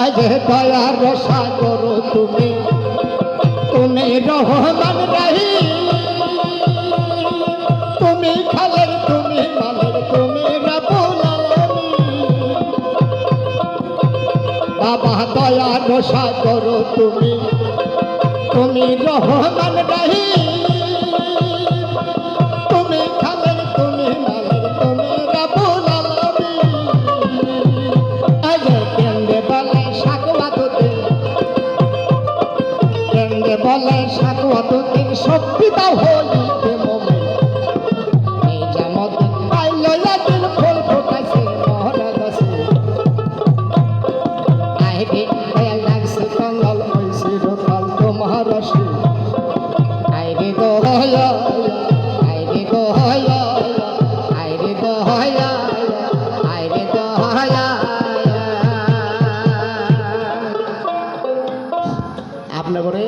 আজে দয়ার সাগর তুমি তুমি রহমান রহিম তুমি খালের তুমি মালের তুমি রব্বুল আলামিন বাবা দয়ার সাগর তুমি তুমি রহমান রহিম তুমি খালের তুমি মালের তুমি রব্বুল আলামিন আজে কেন্দে বলে সাকওয়াতুদ্দিন কেন্দে বলে সাকওয়াতুদ্দিন শক্তি দাও হইতে মোমেন এই জামদিন পাইল একদিন ফুল ফোটাইছে মহরা গাছে আইরে দয়াল লাগছে কঙ্গল হইছে রকাল তোমার রসে আইরে দয়া আইরে দয়া আইরে দয়া আইরে দয়া আপনার করে